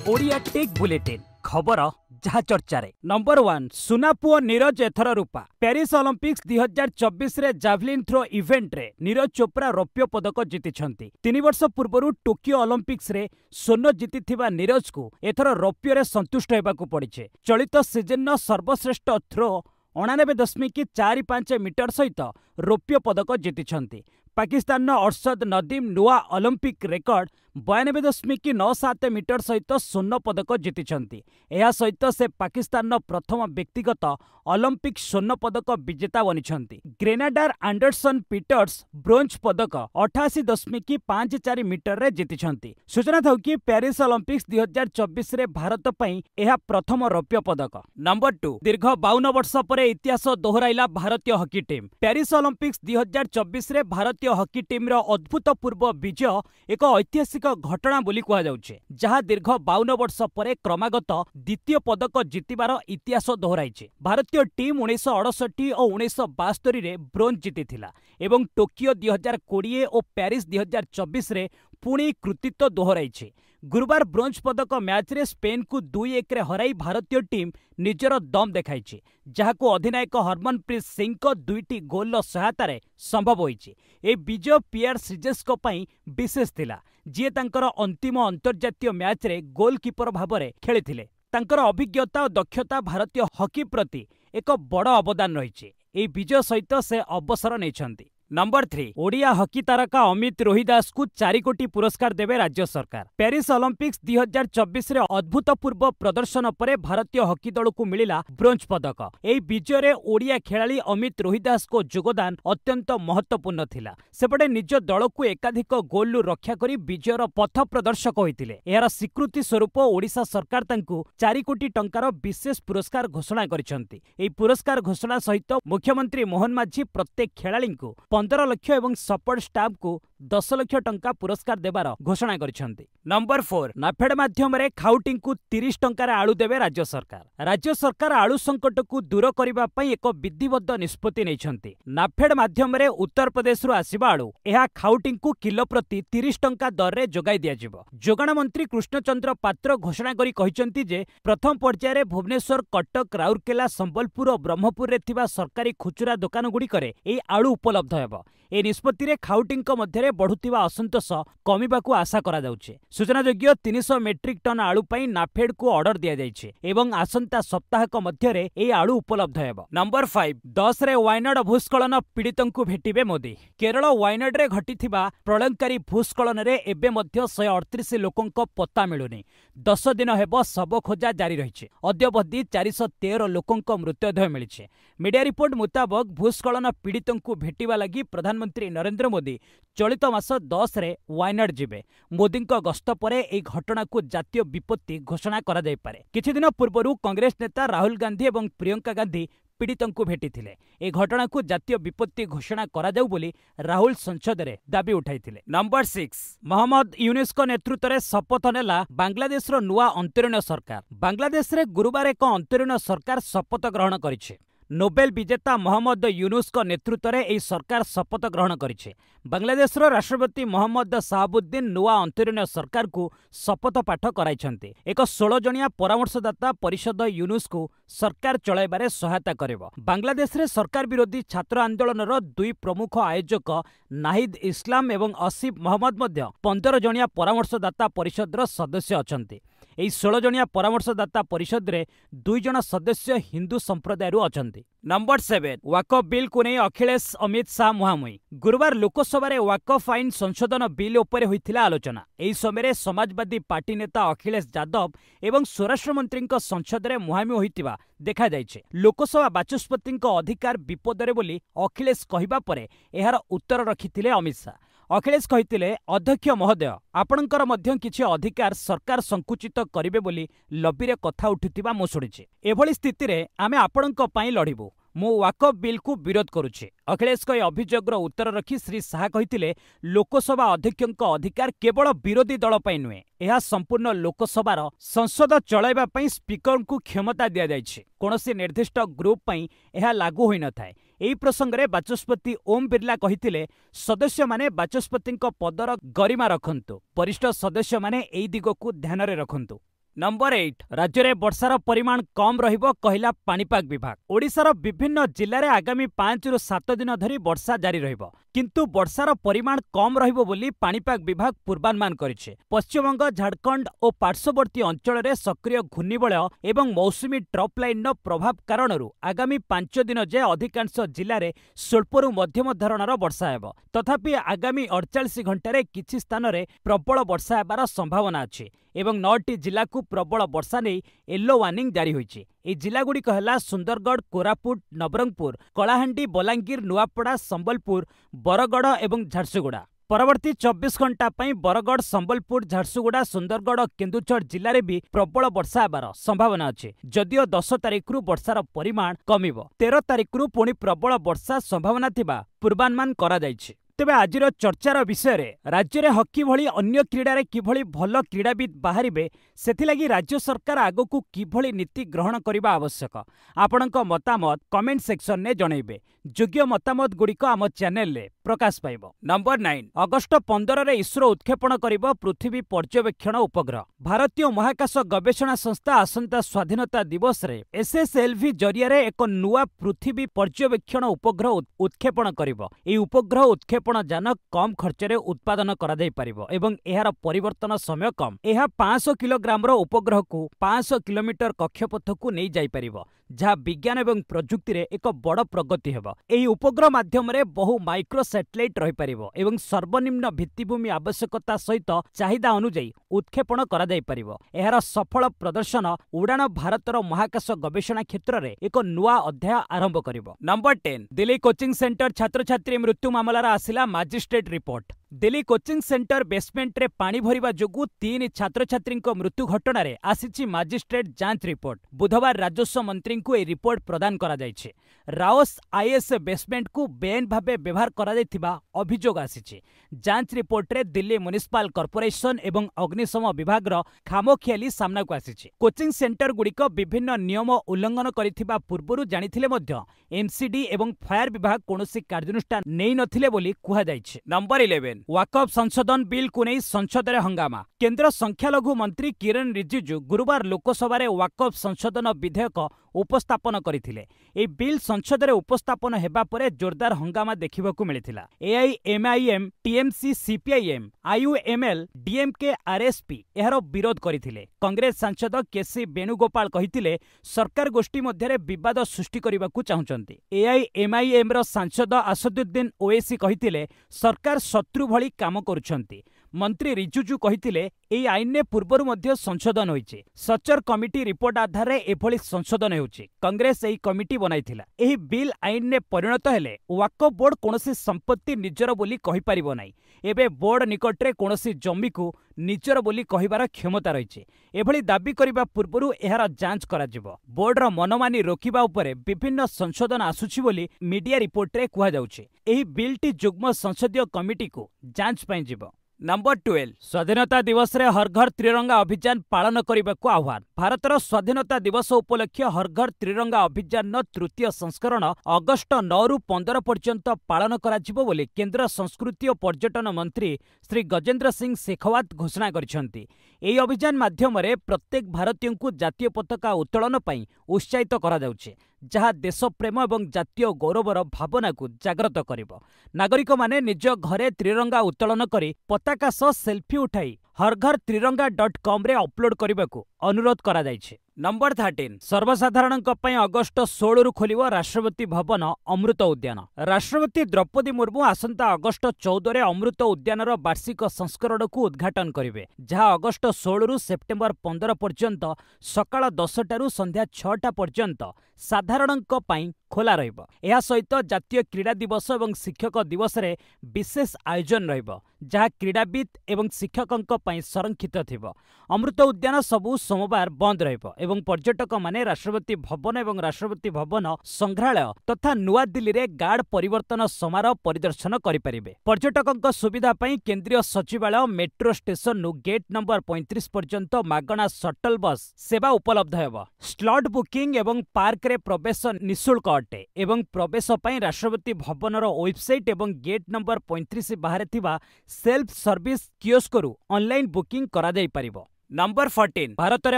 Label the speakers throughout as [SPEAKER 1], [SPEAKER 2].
[SPEAKER 1] Odia tech bulletin खबर जहा चर्चा रे नंबर 1 सुनापुओ नीरज एथर रूपा पेरिस ओलंपिक्स 2024 रे जावलिन थ्रो इवेंट रे नीरज चोप्रा रौप्य पदक जीतिछंती। 3 वर्ष पूर्व टोकियो ओलंपिक्स रे स्वर्ण जीतिथिबा नीरज को एथर रौप्य रे संतुष्ट हेबाकू पड़िछे। चलित सीजन सर्वश्रेष्ठ थ्रो 89.45 मीटर सहित रौप्य पदक जीतिछंती। पाकिस्तान अरशद नदीम नुआ ओलंपिक रेकर्ड 92.97 मीटर सहित स्वर्ण पदक जीतिछंती। एहा सहित से पाकिस्तान प्रथम व्यक्तिगत ओलंपिक स्वर्ण पदक विजेता बनिछंती। ग्रेनाडार एंडरसन पीटर्स ब्रोंज पदक 88.54 मीटर रे जीतिछंती। सूचना था कि पेरिस ओलंपिक्स 2024 रे भारत पई एहा प्रथम रौप्य पदक। नंबर 2 दीर्घ 52 वर्ष पर इतिहास दोहराइला भारतीय हॉकी टीम। पेरिस ओलंपिक्स 2024 रे भारतीय हॉकी टीम रो अद्भुतपूर्व विजय एक ऐतिहासिक घटना बोली कहा जाउछे, जहां दीर्घ 52 वर्ष पर क्रमागत द्वितीय पदक जीतिबार इतिहास दोहराइछे। भारतीय टीम 1968 और 1972 रे ब्रोंज जीतिथिला एवं टोकियो 2020 और पेरिस 2024 रे पुणी कृतित्व दोहराइछे। गुरुवार ब्रोंज पदक मैच रे स्पेन को 2-1 रे हराई भारतीय टीम निजर दम देखाइछे, जहाको अधिनायक हरमनप्रीत सिंह को 2टी गोल सहायता रे संभव होइछे। ए विजय पियर सिजेस्को पई विशेष थिला, जिए तांकर अंतिम अंतर्जातीय मैच रे गोलकीपर भाबरे खेलिथिले। तांकर अभिज्ञता और दक्षता भारतीय हॉकी प्रति एक बड़ अवदान रहिछे। ए विजय सहित से अवसर नेछंती। नंबर 3 ओडिया हॉकी तारका अमित रोहिदास को 4 कोटी पुरस्कार देवे राज्य सरकार। पेरिस ओलंपिक्स 2024 रे अद्भुतपूर्व प्रदर्शन पर भारतीय हॉकी दल को मिलिला ब्रोंज पदक। एही विजय रे ओडिया खेलाड़ी अमित रोहिदास को योगदान अत्यंत महत्वपूर्ण थिला। सेपटे निज दल को एकाधिक गोल रक्षा करी विजयर पथ प्रदर्शक होइतिले। एहार स्वीकृति स्वरूप ओडिशा सरकार तांकु 4 कोटी टंकार विशेष पुरस्कार घोषणा करिसंती। एही पुरस्कार घोषणा सहित मुख्यमंत्री मोहन माझी प्रत्येक खेलाड़ी को 15 लाख एवं सपोर्ट स्टाफ को 10 लाख टंका पुरस्कार देवार घोषणा करिसंती। नंबर 4 नाफेड माध्यम रे खाउटी को 30 टंकार आलू देवे राज्य सरकार। राज्य सरकार आलू संकट को दूर करबा पई एक विधिबद्ध निष्पत्ति नैछंती। नाफेड माध्यम रे उत्तर प्रदेश रु आसीबा आलू एहा खाउटी को किलो प्रति 30 टंका दर रे जोगाई दिया जिवो। जोगाण मंत्री कृष्णचंद्र पात्र घोषणा करी कहिसंती जे प्रथम पर्याय रे भुवनेश्वर, कटक, राउरकेला, संबलपुर और ब्रह्मपुर रे थिबा सरकारी खुचुरा दुकान गुडी करे ए आलू उपलब्ध हेबो। ए निष्पत्ति रे खाउटींक मध्यरे बढ़ुतिबा असंतोष कमिबाकू आशा करा जाउछे। सूचनायोग्य 300 मेट्रिक टन आलू पई नाफेड को ऑर्डर दिया जाइछे एवं आसंता सप्ताहक मध्यरे ए आलू उपलब्ध हेबो। नंबर 5 10 रे वायनाड भूस्खलन पीड़ितंकु भेटिबे मोदी। केरल वायनाड रे घटिथिबा प्रलयंकारी भूस्खलन रे एबे मध्य 138 लोकंक पत्ता मिलुनी। 10 दिन हेबो शव खोजा जारी रहिछे। अद्यबधि 413 लोकंक मृतदेह मिलिछे। मीडिया रिपोर्ट मुताबक भूस्खलन पीड़ितंकु भेटिबा लागि प्रधानमंत्री नरेंद्र मोदी चलित मास 10 रे वायनाड जिबे। मोदी गस्त पर एक घटना को जातीय विपत्ति घोषणा करा जाय पारे। किछि दिन पूर्व कांग्रेस नेता राहुल गांधी एवं प्रियंका गांधी पीड़ितंकु भेटिथिले। ए घटना को जातीय विपत्ति घोषणा करा जाऊ बोली राहुल संसद रे दाबी उठाइथिले। नंबर 6 मोहम्मद यूनुस नेतृत्व में शपथ नेला बांग्लादेश रो नुआ अंतरीण सरकार। बांग्लादेश रे गुरुवार एक अंतरीण सरकार शपथ ग्रहण करिछे। नोबेल विजेता मोहम्मद यूनुस नेतृत्व में यह सरकार शपथ ग्रहण करिछे। बांग्लादेश राष्ट्रपति मोहम्मद शाहाबुद्दीन नुआ अंतरीण सरकार को शपथ पाठ कराइछन्ते। एक 16 जणिया परामर्शदाता परिषद यूनुस को सरकार चलाइबारे सहायता करिवो। बांग्लादेश रे सरकार विरोधी छात्र आंदोलन 2 प्रमुख आयोजक नाहिद इस्लाम एवं आसिफ मोहम्मद मध्य 15 जणिया परामर्शदाता परिषद सदस्य अछन्ते। एही 16 जणिया परामर्शदाता परिषद रे 2 जण सदस्य हिंदू संप्रदाय रु अछन्ते। नंबर 7 वाकफ बिल को नहीं अखिलेश अमित शाह मुहांमुही। गुरुवार लोकसभा रे वाकफ आईन संशोधन बिल उपरे होइथिला आलोचना। एही समय समाजवादी पार्टी नेता अखिलेश यादव एवं स्वराष्ट्र मंत्री संसद रे मुहांमुही होइतिबा देखा जाइछे। लोकसभा बाचस्पति अधिकार विपद रे बोली अखिलेश कहिबा परे एहार उत्तर रखिथिले अमित शाह। अखिलेश कहिथिले अध्यक्ष महोदय आपणकर मध्य किछि अधिकार सरकार संकुचित करिवे बोली लबीरे कथा उठुतिबा मो शुणिछि। एभली स्थिति रे आमे आपणक पई लढिबु। मु वाकफ बिल को विरोध करुछे। अखिलेश अभियोगर उत्तर रखी श्री शाह कहिथिले लोकसभा अध्यक्षक अधिकार केवल विरोधी दल पई नुहे, यह संपूर्ण लोकसभार संसद चलाइबा पई स्पीकर को क्षमता दिया जाइछे। कोनोसी निर्दिष्ट ग्रुप पई यह लागू होई न थाए। एही प्रसंगरे बाचस्पति ओम बिरला कहिथिले सदस्य माने बाचस्पति पदर गरिमा रखंतु, वरिष्ठ सदस्य माने एही दिगो को ध्यान रे रखंतु। नंबर 8 राज्य में वर्षार परिमाण कम रहिबो कहिला पाणीपाग विभाग। ओडिशार विभिन्न जिल्ला रे आगामी 5 रु 7 दिन धरी वर्षा जारी रहिबो, किंतु वर्षार परिमाण कम रहिबो बोली पाणीपाग विभाग पूर्वानुमान करिছে। पश्चिमबंग, झारखंड और पार्श्ववर्ती अंचल में सक्रिय घूर्णिबलय एवं मौसुमी ट्रफ लाइन प्रभाव कारण आगामी 5 दिन जाए अधिकांश जिले में स्वल्परू मध्यम धरणर वर्षा हेब। तथापि आगामी 48 घंटे किछि स्थान में प्रबल वर्षा हेबार संभावना अछि एवं 9टी जिला को प्रबल वर्षा नहीं येलो वार्निंग जारी होइछि। ए जिलागुड़िक है सुंदरगढ़, कोरापुट, नवरंगपुर, कलाहांडी, बलांगीर, नुआपड़ा, संबलपुर, बरगड़ एवं झारसुगुड़ा। परवर्ती 24 घंटा पर बरगड़, संबलपुर, झारसुगुड़ा, सुंदरगढ़, केन्दुझर जिले में भी प्रबल वर्षा हेबार संभावना अच्छे। जदियो 10 तारिख रु वर्षार परिमाण कमिबो, 13 तारिख रु पुणी प्रबल वर्षा संभावना थिबा पूर्वानुमान करा जायछि। तेबे आजिर चर्चार विषय रे राज्य में हकी भली अन्य क्रीडारे किभली भल क्रीड़ाविद बाहरिबे सेथिलागि राज्य सरकार आगकू किभली नीति ग्रहण करबा आवश्यक। आपणक मतामत कमेंट सेक्शन ने जनइबे। योग्य मतामत गुड़िक आम चैनल रे प्रकाश पाइबो। नंबर 9 अगस्ट 15 रे इसरो उत्क्षेपण करिबो पृथ्वी पर्यवेक्षण उपग्रह। भारतीय महाकाश गवेषणा संस्था आसंता स्वाधीनता दिवस रे SSLV जरिया रे एक नुआ पृथ्वी पर्यवेक्षण उपग्रह उत्क्षेपण करिबो। ए उपग्रह उत्क्षेपण जान कम खर्च रे उत्पादन करा जाई परिबो एवं एहार परिवर्तन समय कम। एहा 500 किलोग्राम रो उपग्रह को 500 किलोमीटर कक्षपथ को नहीं जाई परिबो, जहाँ विज्ञान एवं प्रजुक्ति रे एक बड़ प्रगति हेबो। एही उपग्रह माध्यम रे बहु माइक्रो सैटेलाइट रही परिबो एवं सर्वनिम्न भित्तिभूमि आवश्यकता सहित चाहिदा अनुଯାयी उत्क्षेपण करा जाई परिबो। एहार सफल प्रदर्शन उड़ान भारतर महाकाश गवेषणा क्षेत्र रे एक नुआ अध्याय आरंभ करिबो। नंबर 10 दिल्ली कोचिंग सेंटर छात्र छात्री मृत्यु मामलार आसिला magistrate report. Delhi coaching centre basement रे पानी भरिबा जोगु 3 छात्र छात्री मृत्यु घटना रे आसिछि मजिस्ट्रेट जांच रिपोर्ट। बुधवार राजस्व मंत्री को ए रिपोर्ट प्रदान करा जायछि। राओस आईएस बेसमेंट को बेआईन भावे व्यवहार करा जायथिबा अभियोग आसिछि। जांच रिपोर्ट रे दिल्ली म्युनिसिपल कॉर्पोरेशन एवं अग्निशम विभाग रो खामोखियाली सामना को आसिछि। कोचिंग सेंटर गुड़िक विभिन्न नियम उल्लंघन करिथिबा पूर्वरु जानिथिले मध्य एमसीडी एवं फायर विभाग कोनोसी कार्यानुष्ठान नै नथिले बोली कुहा जायछि। नंबर 11 वाकफ संशोधन बिल को नहीं संसद रे हंगामा। केंद्र संख्यालघु मंत्री किरण रिजिजू गुरुवार लोकसभा रे वाकफ संशोधन विधेयक उपस्थापन करथिले। ए बिल संसद रे उपस्थापन हेबा परे जोरदार हंगामा देखिबाकू मिलिथिला। AIMIM, TMC, CPIM, IUML, DMK, RSP एहार विरोध करथिले। कांग्रेस सांसद केसी वेणुगोपाल कहिथिले सरकार गोष्ठी मध्य विवाद सृष्टि करबाकू चाहुचंती। एआईएमआईएम रो सांसद असदुद्दीन ओवैसी कहिथिले सरकार शत्रु भली काम करुछंती। मंत्री रिजिजू कहिथिले एई आईन ने पूर्वरु मध्य संशोधन होईचे। सचर कमिटी रिपोर्ट आधार रे एभली संशोधन हेउचे। कांग्रेस एई कमिटी बनाइथिला। एही बिल आईन ने परिणत हेले वाकफ बोर्ड कोनोसी संपत्ति निजर बोली कहि परिबो नाही। एबे बोर्ड निकट रे कोनोसी जमी को निजर बोली कहिबार क्षमता रहिছে। एभली दाबी करिबा पूर्वरु एहार जांच करा जिवो। बोर्ड रो मनमानी रोकिबा उपरे विभिन्न संशोधन आसुछि बोली मीडिया रिपोर्ट रे कुहा जाउछि। एही बिलटी जुग्म संसदीय कमिटी को जांच पई जिवो। नंबर 12 स्वाधीनता दिवस रे हर घर त्रिरंगा अभियान पालन करने को आह्वान। भारतर स्वाधीनता दिवस उपलक्षे हर घर त्रिरंगा अभियान तृतीय संस्करण अगस्ट 9 रु 15 पर्यंत पालन कराजिबो बोली केंद्र संस्कृति और पर्यटन मंत्री श्री गजेंद्र सिंह शेखावत घोषणा करिसेंती। एही अभियान माध्यम रे प्रत्येक भारतीय को जातीय पताका उत्तोलन पई उत्साहित करा जाउछे, जहाँ देश प्रेम एवं जातीय गौरवर भावना को जागृत करिबो। नागरिक माने निज घरे त्रिरंगा उत्तोलन करी पताका सह सेल्फी उठाई हरघरत्रिरंगा.com रे अपलोड करने को अनुरोध करा जायछि। नंबर 13 सर्वसाधारण अगस्ट 16 रु खोलिबो राष्ट्रपति भवन अमृत उद्यान। राष्ट्रपति द्रौपदी मुर्मू आसंता अगस्ट 14 रे अमृत उद्यानर वार्षिक संस्करण को उद्घाटन करिवे, जहाँ अगस्ट 16 रु सेप्टेम्बर 15 पर्यंत सकाळ 10 टारू संध्या 6टा पर्यंत साधारणक पई खोला रहिबो। एहा सहित जातीय क्रीड़ा दिवस एवं शिक्षक दिवस रे विशेष आयोजन रहिबो, जहाँ क्रीड़ाविद एवं शिक्षकंक पई संरक्षित थिबो। अमृत उद्यान सबु सोमवार बंद रहिबो एवं पर्यटक माने राष्ट्रपति भवन एवं राष्ट्रपति भवन संग्रहालय तथा नुआ दिल्ली रे गार्ड परिवर्तन समारोह परिदर्शन करि परिबे। पर्यटकंक सुविधा पई केंद्रीय सचिवालय मेट्रो स्टेशन नु गेट नंबर 35 पर्यंत मागणा शटल बस सेवा उपलब्ध हेबो। स्लॉट बुकिंग एवं पार्क रे प्रवेश निःशुल्क अटे एवं प्रवेश पई राष्ट्रपति भवनर वेबसाइट एवं गेट नंबर 35 बाहर थिबा सेल्फ सर्विस कियोस्क रु ऑनलाइन बुकिंग करा जाई परिबो। नंबर 14 भारत में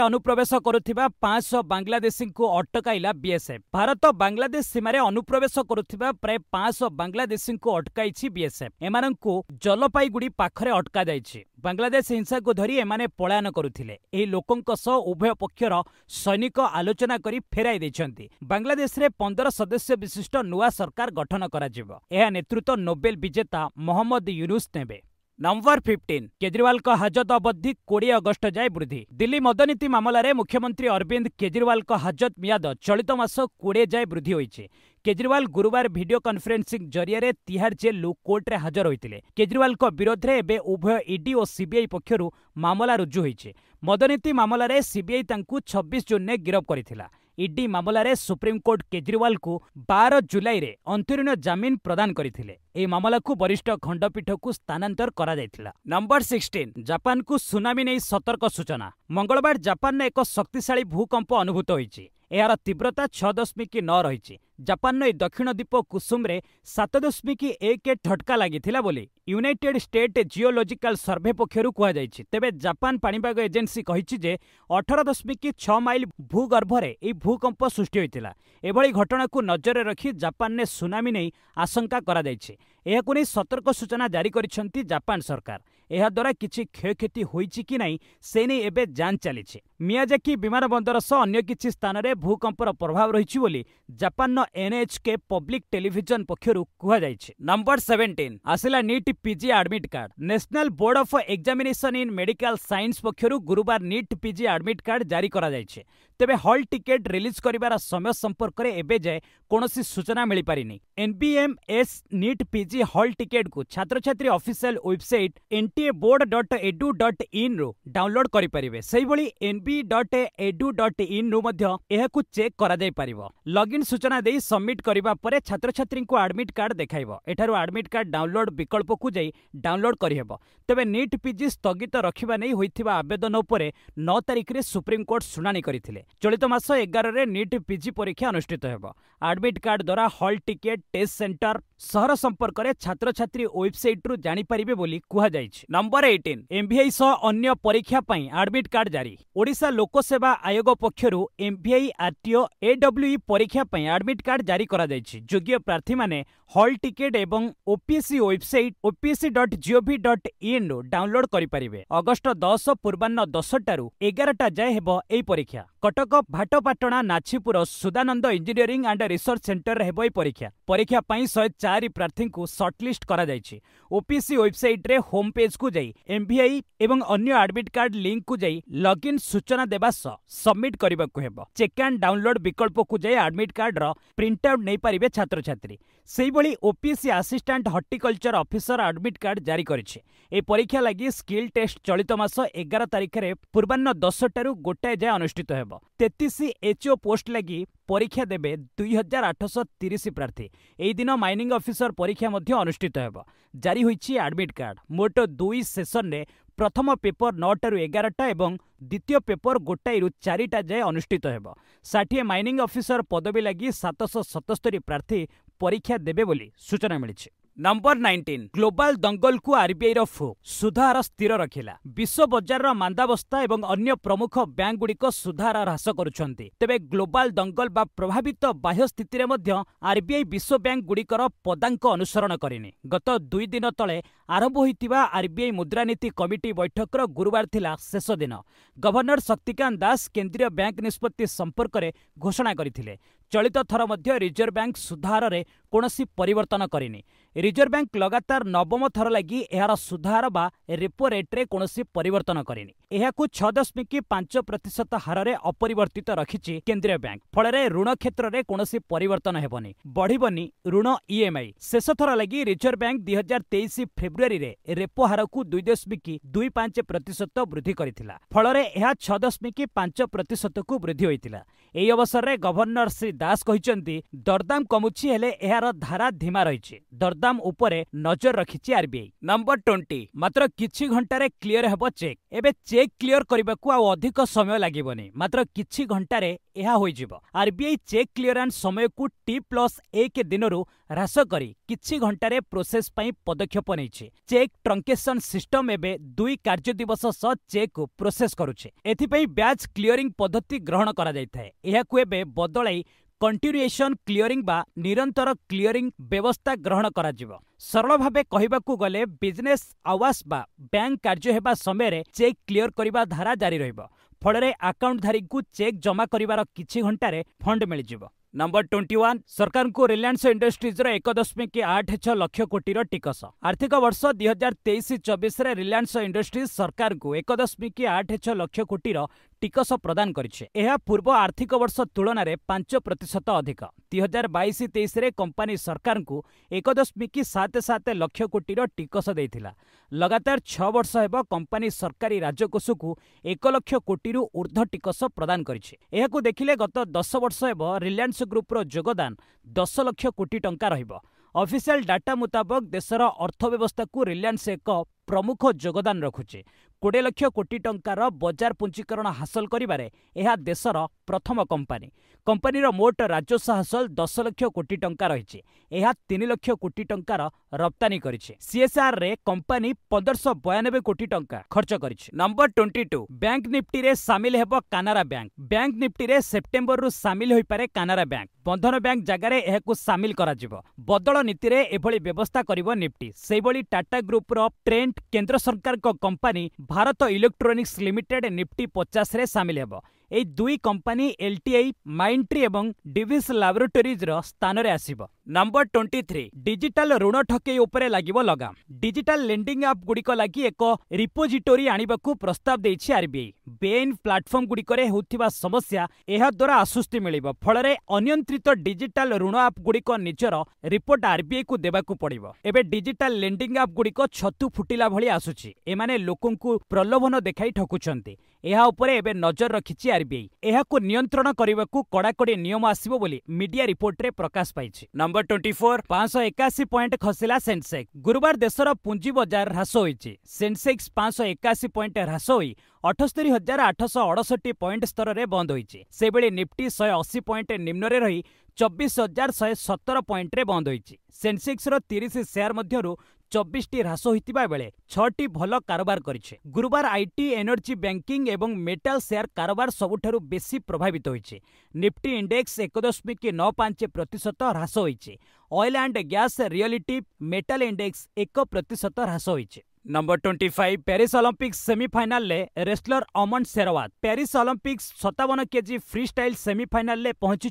[SPEAKER 1] अनुप्रवेश करुथिबा 500 बांग्लादेशी को अटकाइला बीएसएफ। भारत बांग्लादेश सीमार अनुप्रवेश करुथिबा प्राय 500 बांग्लादेशी को अटकाई बीएसएफ। एमानंकु जलपाईगुड़ी पाखरे अटका जाइछि। बांग्लादेश हिंसा को धरी एमाने पलायन करुथिले। एही लोकंक सह उभय पक्षर सैनिक आलोचना करी फेराई दैछन्ति। बांग्लादेश रे 15 सदस्य विशिष्ट नुआ सरकार गठन कराजिबो। एहा नेतृत्व नोबेल विजेता मोहम्मद यूनुस नेबे। नंबर 15 केजरीवाल का हाजत अवधि 20 अगस्ट जाए वृद्धि। दिल्ली मदनीति मामलें मुख्यमंत्री अरविंद केजरीवाल का हाजत मियाद चलित मास 20 जाए वृद्धि होइछे। केजरीवाल गुरुवार वीडियो कॉन्फ्रेंसिंग जरिए तिहाड़ जेल कोर्टे हाजर होते। केजरीवाल विरोध में एवं उभय ईडी और सीबीआई पक्षर मामला रुजु होइछे। मदनीति मामलें सीबीआई तांकु 26 जून में गिरफ्त करथिला। ईडी मामलें सुप्रीमकोर्ट केजरीवाल को 12 जुलाई रे अंतरीण जमीन प्रदान करथिले। ए मामला को वरिष्ठ खंडपीठ को स्थानांतर करा जायथिला। नंबर 16 जापान को सुनामी नहीं सतर्क सूचना। मंगलवार जापान में एक शक्तिशाली भूकंप अनुभूत होइछि। यार तीव्रता 6.9 रही। जापान दक्षिण द्वीप कुसुम रे 7.1 झटका लगी बोली यूनाइटेड स्टेट जियोलॉजिकल सर्वे पक्षर कहुई। तेबे जापान पाणीपाग एजेंसी कही जे 18.6 माइल भूगर्भ में यह भूकंप सृष्टि होता। एभली घटना को नजर रखी जापान ने सुनामी नहीं आशंका करा जायछि। एहाकु नहीं सतर्क सूचना जारी करिसेंति जापान सरकार। एहा द्वारा किछि क्षयक्षति होइछि कि नहीं से नहीं एबे जांच चली। मियाजाकी विमान बंदर सह अन्य किछि स्थान में भूकंपर प्रभाव रही बोली जापान एनएचके पब्लिक टेलीविजन पक्षर कहुई। नंबर 17 आसिला NEET PG admit card. National board of examination in medical science पक्षर गुरुवार नीट पीजी एडमिट कार्ड जारी करा जायछि। तेबे हॉल टिकेट रिलीज करिवार समय संपर्क में एबे जाए कौनसी सूचना मिल पारिनी। NBMS NEET PG hall ticket को छात्र छात्री ऑफिशियल वेबसाइट ntaboard.edu.in रो डाउनलोड करि परिबे। सेहि भली nb.edu.in रो मध्य एहाकु चेक करा जाय परिबो। लॉगिन सूचना देई सबमिट करिबा परे छात्र छात्री को एडमिट कार्ड देखाइबो। एठारो एडमिट कार्ड डाउनलोड विकल्प को जाई डाउनलोड करिहेबो। तबे नीट पीजी स्थगित रखिबा नै होइथिबा आवेदन उपरे 9 तारिख रे सुप्रीम कोर्ट सुनानी करिथिले। चलित मास 11 रे नीट पीजी परीक्षा अनुष्ठित हेबो। एडमिट कार्ड द्वारा हॉल टिकेट टेस्ट सेंटर सहर संपर्क में छात्र छात्री वेबसाइट रु जानि परिबे बोली कुहा जायछि। नंबर 18 एमबीआई सह अन्य परीक्षा पई एडमिट कार्ड जारी। ओडिशा लोकसेवा आयोग पक्षरु एमबीआई आरटीओ एडब्ल्यूई परीक्षा पई एडमिट कार्ड जारी करा जायछि। योग्य प्रार्थी माने हॉल टिकेट एवं ओपीएससी वेबसाइट opc.gov.in रो डाउनलोड करि परिबे। अगस्त 10 पूर्वाह्न 10 टारु 11 टा जाय हेबो एई परीक्षा। कटक भाटपाटଣା नाछीपुर Sudananda engineering and research centre रे हेबो एई परीक्षा। परीक्षा पई 104 प्रार्थी को सर्टलिस्ट करा जायछि। ओपीएससी वेबसाइट रे होम पेज को जाई एमबीआई एवं अन्य एडमिट कार्ड लिंक को जाई लॉगिन सूचना देबा स सबमिट करबा को हेबो। चेक एंड डाउनलोड विकल्प को जाई एडमिट कार्ड रो प्रिंट आउट नै परिबे छात्र छात्री। सेहि भली OPSC assistant horticulture officer admit card जारी करिछि। ए परीक्षा लगी स्किल टेस्ट चलित मास 11 तारिख रे पूर्वाह्न 10 टारु गोटाए जाय अनुष्ठित हेबो। 33 एचओ पोस्ट लगी परीक्षा देबे 2830 प्रार्थी। एही दिन माइनिंग ऑफिसर परीक्षा मध्य अनुष्ठित हेबो। जारी होइछि एडमिट कार्ड। मोट 2 सेशन रे प्रथम पेपर 9 टारु 11 टा एवं द्वितीय पेपर 1 रु 4 टा जाय अनुष्ठित हेबो। 60 माइनिंग ऑफिसर पदवी लगी 777 प्रार्थी परीक्षा देबे बोली सूचना मिलिछि। नंबर 19 ग्लोबल दंगल को आरबीआई रो फो सुधार स्थिर रखिला। विश्व बजार रो मांदावस्था एवं अन्य प्रमुख बैंक गुड़िक सुधार ह्रास करुछन्ति। तेबे ग्लोबल दंगल बा प्रभावित बाह्य स्थिति रे मध्य आरबीआई विश्व बैंक गुड़िकर पदांक अनुसरण करिनि। गत 2 दिन तले आरंभ होइतिबा आरबीआई मुद्रानीति कमिटी बैठक रो गुरुवार थिला शेष दिन। गवर्नर शक्तिकांत दास केंद्रीय बैंक निष्पत्ति संपर्क में घोषणा करथिले। चलित थर मध्य रिजर्व बैंक सुधार रे कोनोसी परिवर्तन करिनि। रिजर्व बैंक लगातार नवम थर लगी एहार सुधार बा रेपो रेट रे कोनोसी परिवर्तन करिनि। एहाकु 6.5% हार रे अपरिवर्तित रखिछि केंद्रीय बैंक। फଳରେ ऋण क्षेत्र रे कोनोसी परिवर्तन हेबनी। बढ़िबनी ऋण ईएमआई। शेष थर लगी रिजर्व बैंक 2023 फेब्रुआरी रे रेपो हार को 2.25% वृद्धि करिथिला। फଳରେ एहा 6.5% को वृद्धि होइतिला। एही अवसर रे गवर्नर श्री दास कहिसंती दरदाम कमुछि हेले एहार धारा धीमा रहिछि। दरदाम उपरे नजर रखिछि आरबीआई। नंबर 20 मात्र किछि घंटारे क्लियर हेबो चेक। एबे चेक क्लियर करबाकू आ अधिक समय लागिबनी। मात्र किछि घंटारे एहा होइजिबो। आरबीआई चेक क्लियरेंस समय को T+1 दिनरु ह्रास करी किछि घंटारे प्रोसेस पई पदक्षेप नैछि। चेक ट्रंकेशन सिस्टम एबे 2 कार्य दिवस सह चेक को प्रोसेस करुछे। एथिपई ब्याज क्लियरिंग पद्धति ग्रहण करा जायथाय। एहाकु एबे बदलाई कंटिन्यूएशन क्लियरिंग बा निरंतर क्लियरिंग व्यवस्था ग्रहण करा जिवो। सरल भावे कहिबाकू गले बिजनेस आवास बा बैंक कार्य हेबा समय चेक क्लियर करिबा धारा जारी रहिबो। फଳରେ आकाउंटधारी को चेक जमा करिवार किछि घंटारे फंड मिल जिवो। नंबर 21 सरकार को रिलायंस इंडस्ट्रीज 1.86 लाख कोटी टिकस। आर्थिक वर्ष 2023-24 रे रिलायंस इंडस्ट्रीज सरकार को 1.86 लाख कोटी टिकस प्रदान करिछे। एहा पूर्व आर्थिक वर्ष तुलन में 5% अधिक। 2022-23 रे कंपनी सरकार को 1.77 लाख कोटी टिकस देइथिला। लगातार 6 वर्ष हेब कंपनी सरकारी राजकोष को 1 लाख कोटी ऊर्ध्व टिकस प्रदान करिछे। एहाकु देखिले गत 10 वर्ष हेब रिलायंस ग्रुप रो योगदान 10 लाख कोटी टंका रहिबो। ऑफिशियल डाटा मुताबक देशर अर्थव्यवस्था को रिलायंस एक प्रमुख योगदान रखुचे। 20 लाख कोटी टंकार बजार पुंजीकरण हासिल करिबारे एहा देशर प्रथम कंपनी। कंपनीर मोट राजस्व हासिल 10 लाख कोटी टंका रहिছে। एहा 3 लाख कोटी टंकार रप्तानी करिছে। सीएसआर रे कंपनी 1592 कोटी टंका खर्च करिছে। नंबर 22 बैंक निफ्टी रे शामिल हेबो कानारा बैंक। बैंक निफ्टी रे सेप्टेम्बर रु शामिल होई पारे कानारा बैंक। बंधन बैंक जगारे एहाकु शामिल करा जिवो। बदल नीति रे एभली व्यवस्था करिवो निफ्टी। सेइबोली टाटा ग्रुप रो ट्रेंट केंद्र सरकार को company Bharat electronics limited Nifty 50 रे शामिल हेबो। एई दुई कंपनी एलटीआई माइंट्री एवं डिविस लैबोरेटरीज रो स्थान रे आसीबो। नंबर 23 डिजिटल ऋण ठकेई उपरे लागिबो लगाम। डिजिटल लेंडिंग ऐप गुड़िक लागि एक रिपोजिटोरी आनिबाकू प्रस्ताव देइछि आरबीआई। बेआईन प्लाटफॉर्म गुड़िकरे होउथिबा समस्या एहा द्वारा आश्वस्ति मिलिबो। फଳରେ अनियंत्रित डिजिटल ऋण ऐप गुड़िक निजर रिपोर्ट आरबीआई को देबाकू पड़िबो। एबे डिजिटल लेंडिंग ऐप गुड़िक छतु फुटिला भଳି आसुछि। एमाने लोकंकु प्रलोभन देखाई ठकुछन्ति। एहा उपरे एबे नजर रखिछि आरबीआई। एहाकू नियंत्रण करिबाकू कड़ाकड़ी नियम आसीबो बोली मीडिया रिपोर्ट रे प्रकाश पाइछि। नंबर 24 581 पॉइंट खसिला सेंसेक्स। गुरुवार देशर पुंजी बाजार ह्रास होइछि। सेंसेक्स 581 पॉइंट ह्रास होई 78,868 पॉइंट स्तर रे बंद होइछि। सेबेले निफ्टी 180 पॉइंट निम्न रे रही 24,117 पॉइंट रे बंद होइछि। सेंसेक्स रो 30 शेयर मध्यरु 24 टी ह्रास होइतिबा बेले 6 टी भल कारोबार करिछे। गुरुवार आईटी एनर्जी बैंकिंग एवं मेटल शेयर कारोबार सबुठारु बेसी प्रभावित होइछे। निफ्टी इंडेक्स 1.95% ह्रास होइछे। Oil and gas realty metal index 1% ह्रास होइछे। नंबर 25 पेरिस ओलंपिक्स सेमीफाइनल ले wrestler Aman Sehrawat. Paris Olympics 57 KG freestyle semifinal ले पहुंची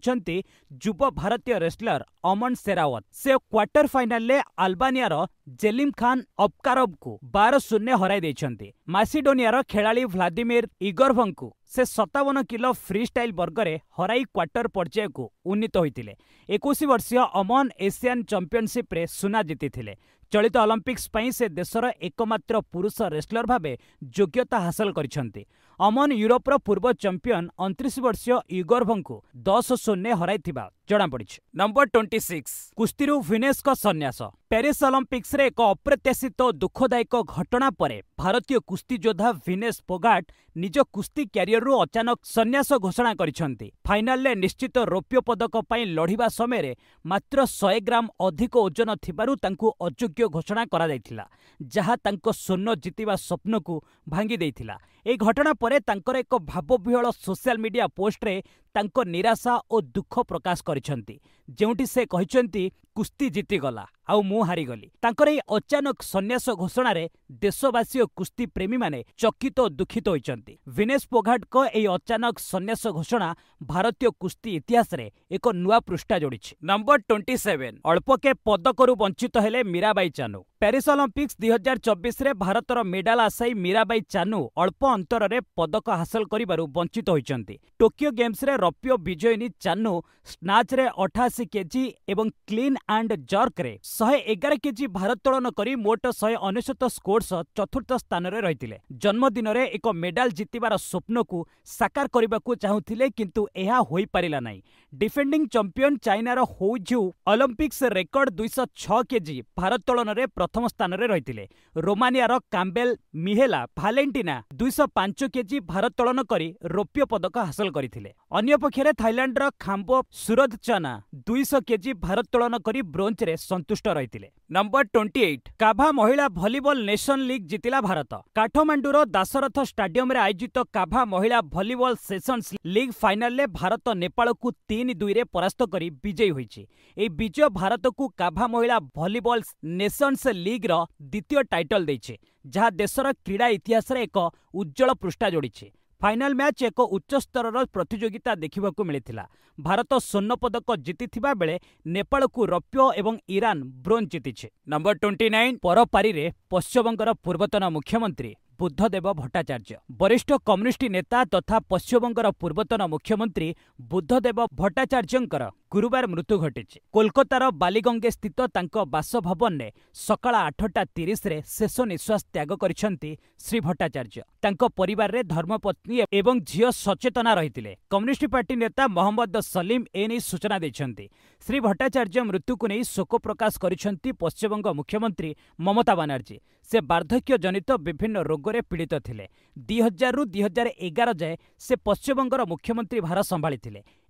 [SPEAKER 1] युव भारतीय रेसलर अमन शेरावत। से क्वार्टर फाइनल ले अल्बानिया रो जेलिम खान अबकारोव को 12-0 हराई देइछन्ति। मासिडोनिया रो खेलाड़ी व्लादिमिर इगोर्भन को से 57 किलो फ्री स्टाइल वर्गरे हराई क्वार्टर पर्याय को उन्नीत होइतिले। 21 वर्षीय अमन एशियन चैंपियनशिप रे सुना जीतिथिले। चलित ओलंपिक्स पई से देशर एकमात्र पुरुष रेसलर भावे योग्यता हासिल करिसंति। अमन यूरोपर पूर्व चैंपियन 29 वर्षीय इगोर्भन को 10-0 हराइथिबा जणा पड़िछि। नंबर 26 कुस्तीरु विनेश का सन्यास। पेरिस ओलंपिक्स रे एक अप्रत्याशित दुखदायक घटना परे भारतीय कुस्ती योद्धा विनेश फोगाट निज कुस्ती क्यारियर रु अचानक सन्यास घोषणा करिसंति। फाइनल ले निश्चित रौप्य पदक पई लढिबा समय रे मात्र 100 ग्राम अधिक ओजन थिबारु तांकु अयोग्य घोषणा करा जायथिला, जहा तांको स्वर्ण जितिबा स्वप्न को भांगी देइथिला। ए घटना परे तांकर एक भावविहल सोशल मीडिया पोस्ट रे तांको निराशा और दुख प्रकाश करिसंति, जेउंटी से कहिसंति कुस्ती जीती गला आउ मु हारी गली। तांकर ए अचानक सन्यास घोषणा रे देशवासी और कुस्ती प्रेमी माने चकित और दुखित होइचंति। विनेश फोगाट को ए अचानक सन्यास घोषणा भारतीय कुस्ती इतिहास रे एक नुआ पृष्ठा जोड़िछि। नंबर 27 अल्पके पदकरू वंचित हेले मीराबाई चानू। पेरिस ओलंपिक्स 2024 रे भारतर मेडाल आशायी मीराबाई चानू अल्प अंतर रे पदक हासिल करिबारु वंचित होइचंति। टोकियो गेम्स रे रौप्य विजयिनी चानू स्नाच रे 88 केजी एवं क्लीन एंड जर्क रे 111 केजी भारतोलन करी मोट 199 स्कोर्स चतुर्थ स्थान रे रहिथिले। जन्मदिन रे एक मेडाल जितिबार स्वप्न को साकार करबाकू चाहुथिले, किंतु एहा होई पारिला नाही। डिफेंडिंग चैंपियन चाइना रो हो झिउ ओलंपिक्स रेकर्ड 206 केजी भारतोलन रे प्रथम स्थान रे रहिथिले। रोमानिया रो काम्बेल मिहेला भालेंटिना 205 केजी भारतोलन करी रौप्य पदक हासिल करथिले। अन्य अन्यपक्षे थाईलैंड खाम्बो सुरदचना 200 केजी भारोत्तोलन करी ब्रोंज रे संतुष्ट रही। नंबर 28 काभा महिला भलीबॉल नेशन लीग जीतिला भारत। काठमांडूर दासरथ स्टाडियम रे आयोजित काभा महिला भलीबॉल सेशंस लीग फाइनल रे भारत नेपाल को 3-2 रे परास्त करी विजयी होईछि। ए विजय भारत को काभा महिला भलीबॉल नेशंस लीग रो द्वितीय टाइटल दैछि, जहाँ देशर क्रीड़ा इतिहास रे एक उज्जवल पृष्ठा जोड़िछि। फाइनाल मैच एक उच्च स्तर प्रतियोगिता देखा मिलता। भारत स्वर्ण पदक जीतिथिबा बेले नेपाल को रौप्य एवं ईरान ब्रोंज जीतिछि। नंबर 29 परपारी रे पश्चिमबंगर पूर्वतन मुख्यमंत्री बुद्धदेव भट्टाचार्य। वरिष्ठ कम्युनिस्ट नेता तथा पश्चिमबंगर पूर्वतन मुख्यमंत्री बुद्धदेव भट्टाचार्यंकर गुरुवार मृत्यु घटिछि। कोलकातार बालीगंगे स्थित तांको बासभवन ने सकाळ 8:30 रे शेष निश्वास त्याग करिसंती श्री भट्टाचार्य। तांको परिवार रे धर्मपत्नी एवं झियो सचेतना रहितिले। कम्युनिस्ट पार्टी नेता मोहम्मद सलीम एने सूचना दैछंती। श्री भट्टाचार्य मृत्यु को नहीं शोक प्रकाश करिसंती पश्चिमबंग मुख्यमंत्री ममता बनर्जी। से वार्धक्य जनित विभिन्न रोगरे पीड़ित थिले। 2000 रु 2011 जाए से पश्चिमबंगर मुख्यमंत्री भार संभाली।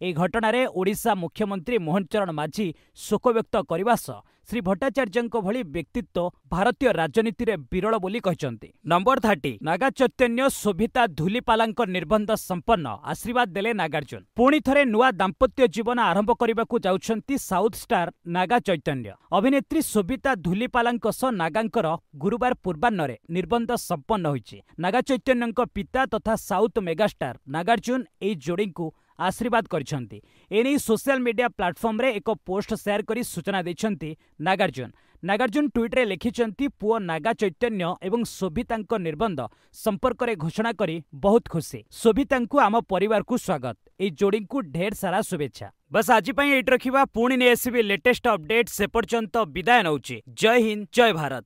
[SPEAKER 1] ए घटना ओडिशा मुख्यमंत्री मोहन चरण माझी शोक व्यक्त करने सह श्री भट्टाचार्य भली व्यक्तित्व भारतीय राजनीति रे विरल बोली कहचंती। नंबर 30 नागा चैतन्य शोभिता धूलीपालांक निर्बंध संपन्न आशीर्वाद देले नागार्जुन। पुणी थरे नुआ दाम्पत्य जीवन आरंभ करने को जाउछंती साउथ स्टार नागा चैतन्य। अभिनेत्री शोभिता धूलीपालांक सह नागांकर गुरुवार पूर्वाह्न निर्बंध संपन्न होईछि। नागा चैतन्यंक पिता तथा साउथ मेगास्टार नागार्जुन ए जोड़ी को आशीर्वाद करिसंती। एने सोशल मीडिया प्लेटफॉर्म रे एक पोस्ट शेयर करी सूचना दैछंती नागार्जुन। नागार्जुन ट्वीट रे लिखिचंती पुओ नागा चैतन्य एवं शोभितांक निर्बंध संपर्क रे घोषणा करी बहुत खुशी। शोभितांकु आम परिवार को स्वागत। ए जोड़ी को ढेर सारा शुभेच्छा। बस आज एट रखिबा। पुणी ने आसीबे लेटेस्ट अपडेट। से पर्यंत विदाय नउची। जय हिंद जय भारत।